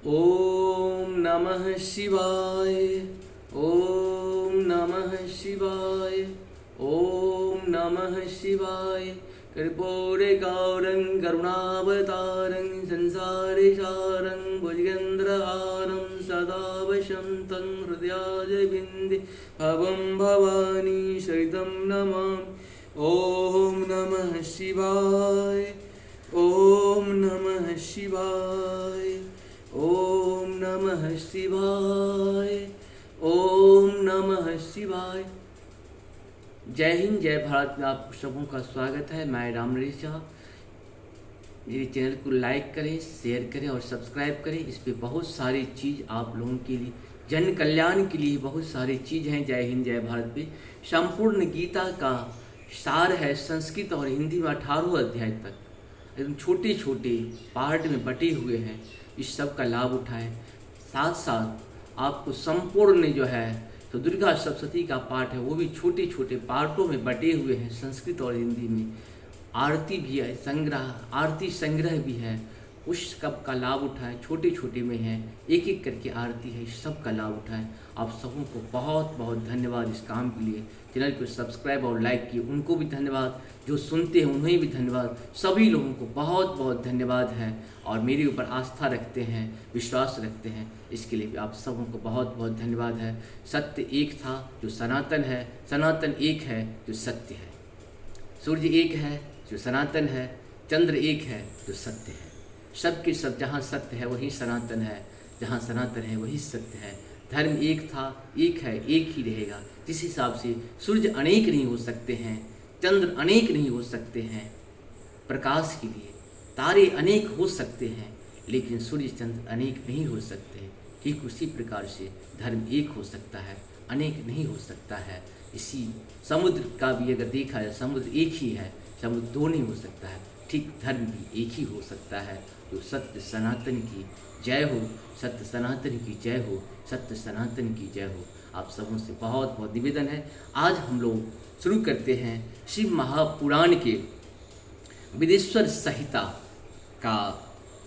ओम नमः शिवाय। ओम नमः शिवाय। ओम नमः शिवाय। कर्पूरगौरं करुणावतारं संसारसारं भुजगेन्द्रहारं सदा वसन्तं हृदयारविन्दे भवं भवानी सहितं नमामि। ओम नमः शिवाय। ओम नमः शिवाय। ओम नमः शिवाय। ओम नमः शिवाय। जय हिंद, जय भारत में आप सबों का स्वागत है। मैं राम नरेश शाह। मेरे चैनल को लाइक करें, शेयर करें और सब्सक्राइब करें। इस पे बहुत सारी चीज़ आप लोगों के लिए, जन कल्याण के लिए बहुत सारी चीज़ हैं। जय हिंद, जय भारत पे संपूर्ण गीता का सार है। संस्कृत और हिंदी में 18 अध्याय तक एकदम छोटे छोटे पार्ट में बटे हुए हैं। इस सब का लाभ उठाएं। साथ साथ आपको संपूर्ण जो है तो दुर्गा सप्तशती का पाठ है, वो भी छोटे छोटे पार्टों में बटे हुए हैं संस्कृत और हिंदी में। आरती भी है, आरती संग्रह भी है। उस सब का लाभ उठाएं। छोटे छोटे में हैं, एक एक करके आरती है। इस सब का लाभ उठाएं। आप सबों को बहुत बहुत धन्यवाद इस काम के लिए। चैनल को सब्सक्राइब और लाइक किए उनको भी धन्यवाद, जो सुनते हैं उन्हें भी धन्यवाद। सभी लोगों को बहुत बहुत धन्यवाद है और मेरे ऊपर आस्था रखते हैं, विश्वास रखते हैं, इसके लिए भी आप सबों को बहुत बहुत धन्यवाद है। सत्य एक था जो सनातन है, सनातन एक है जो सत्य है। सूर्य एक है जो सनातन है, चंद्र एक है जो सत्य है। सबके सब जहाँ सत्य है वही सनातन है, जहाँ सनातन है वही सत्य है। धर्म एक था, एक है, एक ही रहेगा। जिस हिसाब से सूर्य अनेक नहीं हो सकते हैं, चंद्र अनेक नहीं हो सकते हैं प्रकाश के लिए, तारे अनेक हो सकते हैं लेकिन सूर्य चंद्र अनेक नहीं हो सकते। ठीक उसी प्रकार से धर्म एक हो सकता है, अनेक नहीं हो सकता है। इसी समुद्र का भी अगर देखा जाए, समुद्र एक ही है, समुद्र दो नहीं हो सकता है। ठीक धर्म भी एक ही हो सकता है। तो सत्य सनातन की जय हो, सत्य सनातन की जय हो, सत्य सनातन की जय हो। आप सबों से बहुत बहुत निवेदन है। आज हम लोग शुरू करते हैं शिव महापुराण के विदेश्वर संहिता का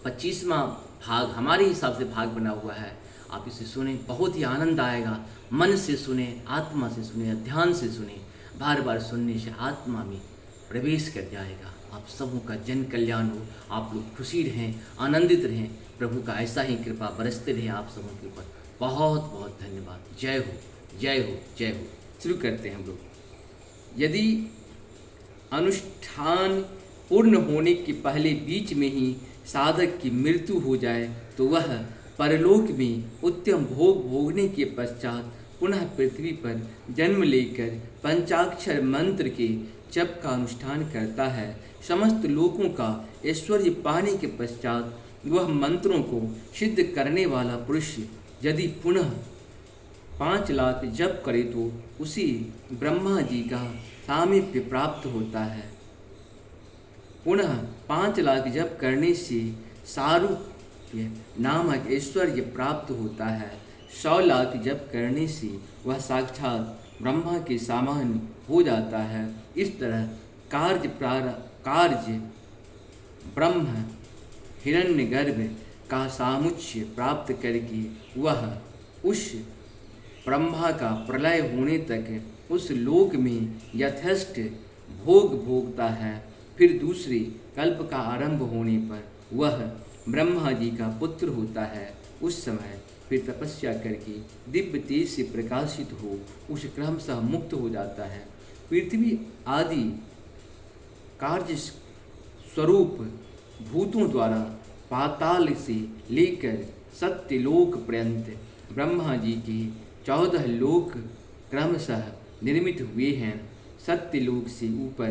25वां भाग। हमारे हिसाब से भाग बना हुआ है। आप इसे सुने, बहुत ही आनंद आएगा। मन से सुने, आत्मा से सुने, ध्यान से सुने। बार बार सुनने से आत्मा में प्रवेश कर जाएगा। आप सबों का जन कल्याण हो, आप लोग खुशी रहें, आनंदित रहें। प्रभु का ऐसा ही कृपा बरसते रहे आप सबों के ऊपर। बहुत बहुत धन्यवाद। जय हो, जय हो, जय हो। शुरू करते हैं हम लोग। यदि अनुष्ठान पूर्ण होने के पहले बीच में ही साधक की मृत्यु हो जाए तो वह परलोक में उत्तम भोग भोगने के पश्चात पुनः पृथ्वी पर जन्म लेकर पंचाक्षर मंत्र के जप का अनुष्ठान करता है। समस्त लोकों का ऐश्वर्य पाने के पश्चात वह मंत्रों को सिद्ध करने वाला पुरुष यदि पुनः 5 लाख जप करे तो उसी ब्रह्मा जी का सामीप्य प्राप्त होता है। पुनः 5 लाख जप करने से सारूप्य नामक ऐश्वर्य प्राप्त होता है। 100 लाख जप करने से वह साक्षात ब्रह्मा के समान हो जाता है। इस तरह कार्य ब्रह्म हिरण्यगर्भ का सामुच्य प्राप्त करके वह उस ब्रह्मा का प्रलय होने तक उस लोक में यथेष्ट भोग भोगता है। फिर दूसरे कल्प का आरंभ होने पर वह ब्रह्मा जी का पुत्र होता है। उस समय फिर तपस्या करके दिव्य तेज से प्रकाशित हो उस क्रमशः मुक्त हो जाता है। पृथ्वी आदि कार्य स्वरूप भूतों द्वारा पाताल से लेकर सत्यलोक पर्यंत ब्रह्मा जी के 14 लोक क्रमशः निर्मित हुए हैं। सत्यलोक से ऊपर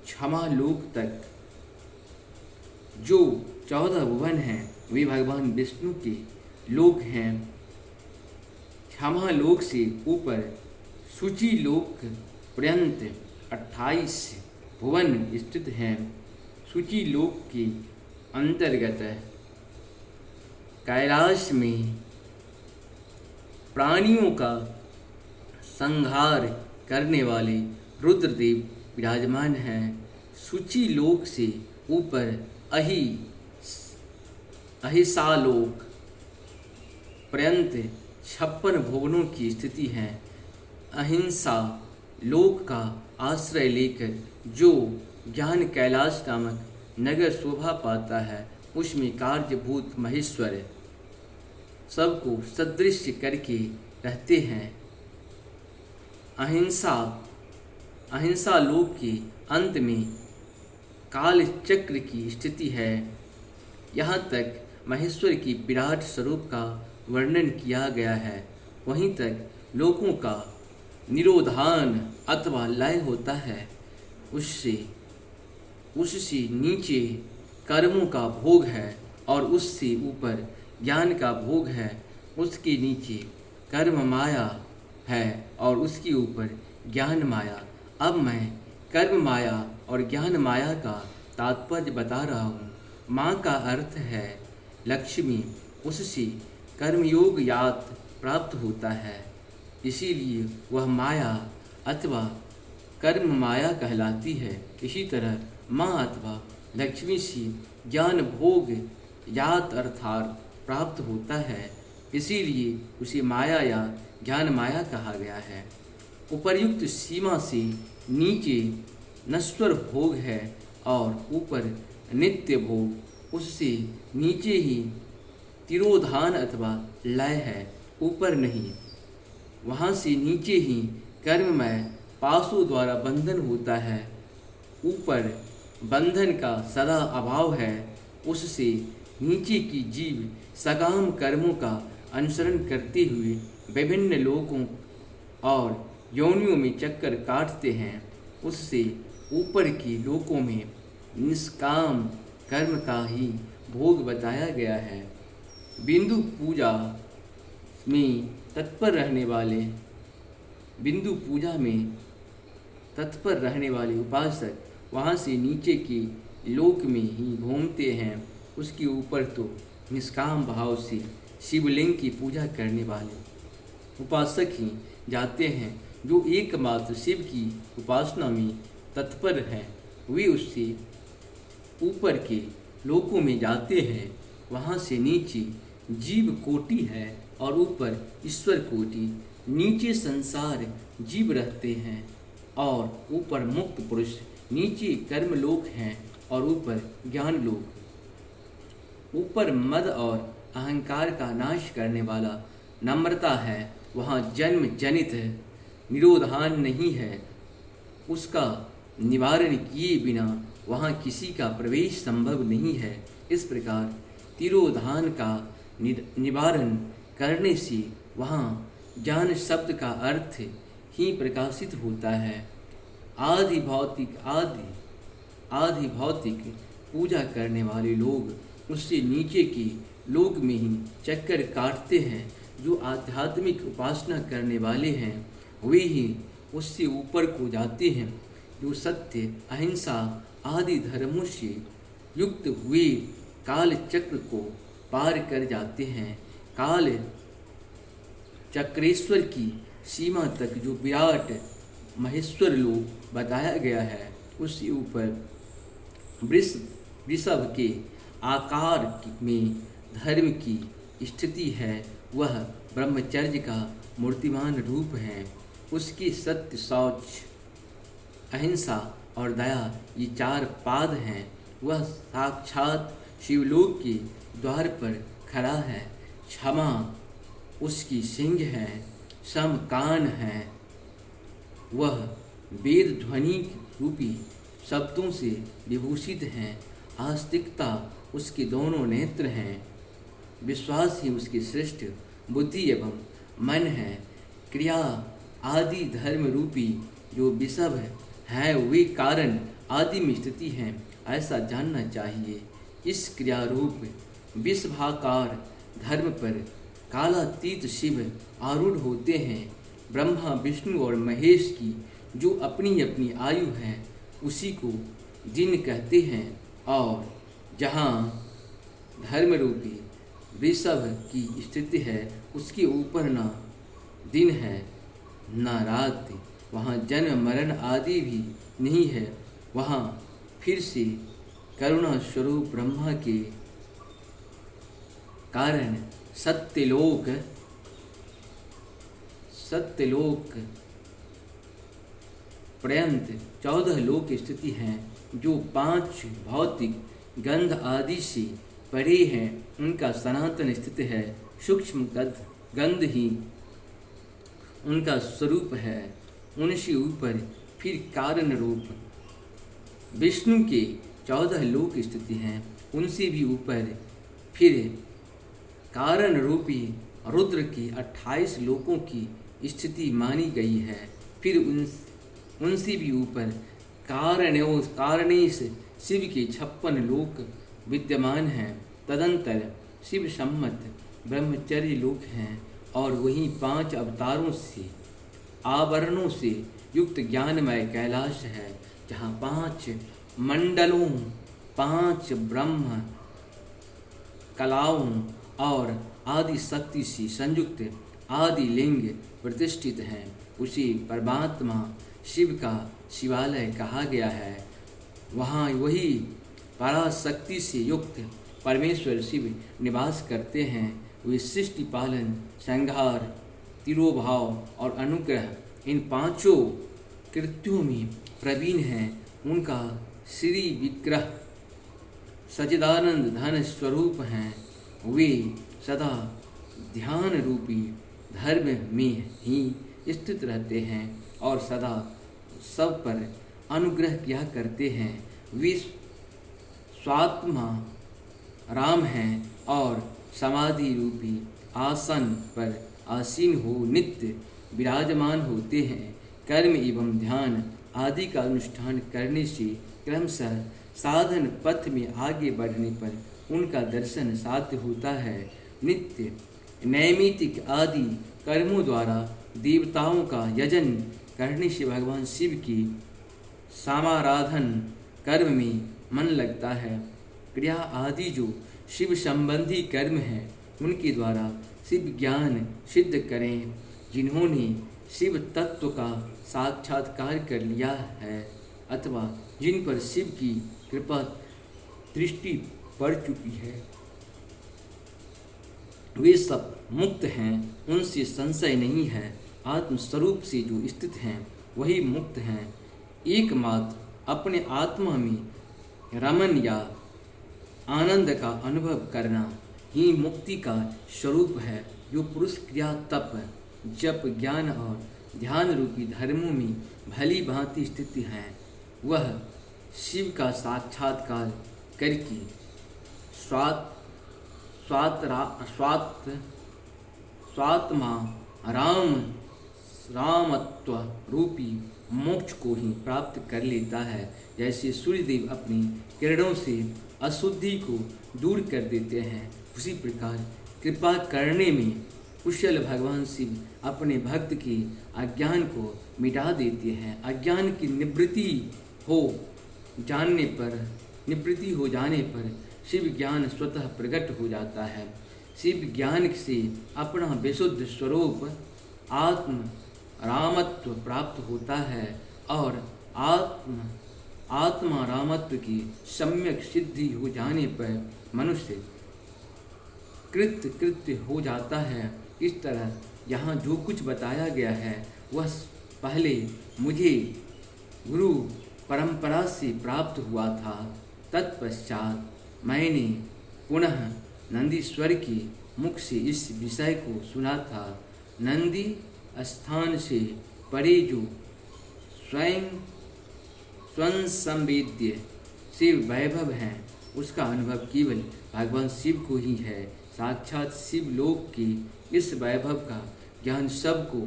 क्षमा लोक तक जो 14 भुवन हैं वे भगवान विष्णु के लोक हैं। क्षमा लोक से ऊपर शुचि लोक पर्यंत 28 भुवन स्थित हैं। शुचि लोक के अंतर्गत कैलाश में प्राणियों का संहार करने वाले रुद्रदेव विराजमान हैं। शुचि लोक से ऊपर अहिसालोक पर्यंत 56 भुवनों की स्थिति है। अहिंसा लोक का आश्रय लेकर जो ज्ञान कैलाश नामक नगर शोभा पाता है, उसमें कार्यभूत महेश्वर सबको सदृश करके रहते हैं। अहिंसा लोक के अंत में काल चक्र की स्थिति है। यहाँ तक महेश्वर की विराट स्वरूप का वर्णन किया गया है, वहीं तक लोकों का निरोधान अथवा लय होता है। उससे नीचे कर्मों का भोग है और उससे ऊपर ज्ञान का भोग है। उसके नीचे कर्म माया है और उसके ऊपर ज्ञान माया। अब मैं कर्म माया और ज्ञान माया का तात्पर्य बता रहा हूँ। माँ का अर्थ है लक्ष्मी, उससे कर्मयोग यात प्राप्त होता है, इसीलिए वह माया अथवा कर्म माया कहलाती है। इसी तरह माँ अथवा लक्ष्मी से ज्ञान भोग यात अर्थात प्राप्त होता है, इसीलिए उसे माया या ज्ञान माया कहा गया है। उपर्युक्त सीमा से नीचे नश्वर भोग है और ऊपर नित्य भोग। उससे नीचे ही तिरोधान अथवा लय है, ऊपर नहीं। वहाँ से नीचे ही कर्ममय पाशों द्वारा बंधन होता है, ऊपर बंधन का सदा अभाव है। उससे नीचे की जीव सकाम कर्मों का अनुसरण करते हुए विभिन्न लोकों और योनियों में चक्कर काटते हैं। उससे ऊपर के लोकों में निष्काम कर्म का ही भोग बताया गया है। बिंदु पूजा में तत्पर रहने वाले उपासक वहाँ से नीचे के लोक में ही घूमते हैं। उसके ऊपर तो निष्काम भाव से शिवलिंग की पूजा करने वाले उपासक ही जाते हैं। जो एकमात्र शिव की उपासना में तत्पर हैं, वे उससे ऊपर के लोकों में जाते हैं। वहाँ से नीचे जीव कोटि है और ऊपर ईश्वर कोटि। नीचे संसार जीव रहते हैं और ऊपर मुक्त पुरुष। नीचे कर्म लोक हैं और ऊपर ज्ञान लोक। ऊपर मद और अहंकार का नाश करने वाला नम्रता है, वहाँ जन्म जनित निरोधान नहीं है। उसका निवारण किए बिना वहाँ किसी का प्रवेश संभव नहीं है। इस प्रकार तिरोधान का निवारण करने से वहाँ ज्ञान शब्द का अर्थ ही प्रकाशित होता है। आदि भौतिक पूजा करने वाले लोग उससे नीचे के लोक में ही चक्कर काटते हैं। जो आध्यात्मिक उपासना करने वाले हैं, वे ही उससे ऊपर को जाते हैं। जो सत्य अहिंसा आदि धर्मों से युक्त हुए काल चक्र को पार कर जाते हैं। काल चक्रेश्वर की सीमा तक जो विराट महेश्वर लोक बताया गया है, उससे ऊपर वृषभ के आकार में धर्म की स्थिति है। वह ब्रह्मचर्य का मूर्तिमान रूप है। उसकी सत्य, शौच, अहिंसा और दया ये 4 पाद हैं। वह साक्षात शिवलोक के द्वार पर खड़ा है। क्षमा उसकी सिंह है, सम कान है। वह वेद ध्वनि रूपी शब्दों से विभूषित हैं। आस्तिकता उसके दोनों नेत्र हैं। विश्वास ही उसकी श्रेष्ठ बुद्धि एवं मन है। क्रिया आदि धर्म रूपी जो विषभ है, वे कारण आदि में स्थिति हैं, ऐसा जानना चाहिए। इस क्रिया रूप विषभाकार धर्म पर कालातीत शिव आरूढ़ होते हैं। ब्रह्मा विष्णु और महेश की जो अपनी अपनी आयु है, उसी को दिन कहते हैं। और जहाँ धर्म रूपी वृषभ की स्थिति है, उसके ऊपर न दिन है न रात। वहाँ जन्म मरण आदि भी नहीं है। वहाँ फिर से करुणा स्वरूप ब्रह्मा के कारण सत्यलोक सत्यलोक पर्यंत 14 लोक स्थिति हैं, जो 5 भौतिक गंध आदि से परे हैं। उनका सनातन स्थित है। सूक्ष्म गंध ही उनका स्वरूप है। उनसे ऊपर फिर कारण रूप विष्णु के 14 लोक स्थिति हैं। उनसे भी ऊपर फिर कारण रूपी रुद्र की 28 लोकों की स्थिति मानी गई है। फिर उनसे भी ऊपर कारणेश शिव के 56 लोक विद्यमान हैं। तदंतर शिव सम्मत ब्रह्मचर्य लोक हैं और वहीं 5 अवतारों से आवरणों से युक्त ज्ञानमय कैलाश है, जहाँ 5 मंडलों, 5 ब्रह्म कलाओं और आदि शक्ति से संयुक्त आदि लिंग प्रतिष्ठित हैं। उसी परमात्मा शिव का शिवालय कहा गया है। वहाँ वही पराशक्ति से युक्त परमेश्वर शिव निवास करते हैं। वे सृष्टि पालन, संहार, तिरोभाव और अनुग्रह इन 5 कृत्यों में प्रवीण हैं। उनका श्री विग्रह सच्चिदानंद धन स्वरूप हैं। वे सदा ध्यान रूपी धर्म में ही स्थित रहते हैं और सदा सब पर अनुग्रह किया करते हैं। वे स्वात्मा राम हैं और समाधि रूपी आसन पर आसीन हो नित्य विराजमान होते हैं। कर्म एवं ध्यान आदि का अनुष्ठान करने से क्रमशः साधन पथ में आगे बढ़ने पर उनका दर्शन साध्य होता है। नित्य नैमितिक आदि कर्मों द्वारा देवताओं का यजन करने से भगवान शिव की समाराधन कर्म में मन लगता है। क्रिया आदि जो शिव संबंधी कर्म हैं, उनके द्वारा शिव ज्ञान सिद्ध करें। जिन्होंने शिव तत्व का साक्षात्कार कर लिया है अथवा जिन पर शिव की कृपा दृष्टि पड़ चुकी है, वे सब मुक्त हैं। उनसे संशय नहीं है। आत्मस्वरूप से जो स्थित हैं वही मुक्त हैं। एकमात्र अपने आत्मा में रमन या आनंद का अनुभव करना ही मुक्ति का स्वरूप है। जो पुरुष क्रिया, तप, जप, ज्ञान और ध्यान रूपी धर्मों में भली भांति स्थिति है, वह शिव का साक्षात्कार करके स्वात्मा रामत्व रूपी मोक्ष को ही प्राप्त कर लेता है। जैसे सूर्यदेव अपनी किरणों से अशुद्धि को दूर कर देते हैं, उसी प्रकार कृपा करने में कुशल भगवान शिव अपने भक्त के अज्ञान को मिटा देते हैं। अज्ञान की निवृत्ति हो जाने पर शिव ज्ञान स्वतः प्रकट हो जाता है। शिव ज्ञान से अपना विशुद्ध स्वरूप आत्म रामत्व प्राप्त होता है और आत्मा रामत्व की सम्यक सिद्धि हो जाने पर मनुष्य कृत्य हो जाता है। इस तरह यहाँ जो कुछ बताया गया है वह पहले मुझे गुरु परंपरा से प्राप्त हुआ था। तत्पश्चात मैंने पुनः नंदीश्वर के मुख से इस विषय को सुना था। नंदी स्थान से परे जो स्वयं संवेद्य शिव वैभव हैं, उसका अनुभव केवल भगवान शिव को ही है। साक्षात शिव लोक के इस वैभव का ज्ञान सबको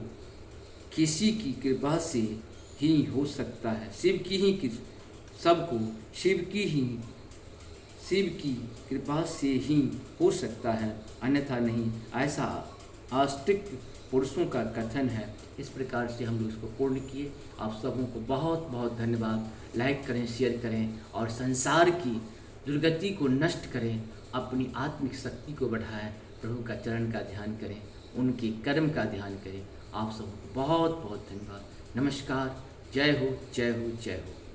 किसी की कृपा से ही हो सकता है। शिव की कृपा से ही हो सकता है, अन्यथा नहीं, ऐसा आस्तिक पुरुषों का कथन है। इस प्रकार से हम लोग इसको पूर्ण किए। आप सबों को बहुत बहुत धन्यवाद। लाइक करें, शेयर करें और संसार की दुर्गति को नष्ट करें, अपनी आत्मिक शक्ति को बढ़ाएं, प्रभु का चरण का ध्यान करें, उनके कर्म का ध्यान करें। आप सबको बहुत बहुत धन्यवाद। नमस्कार। जय हो, जय हो, जय हो।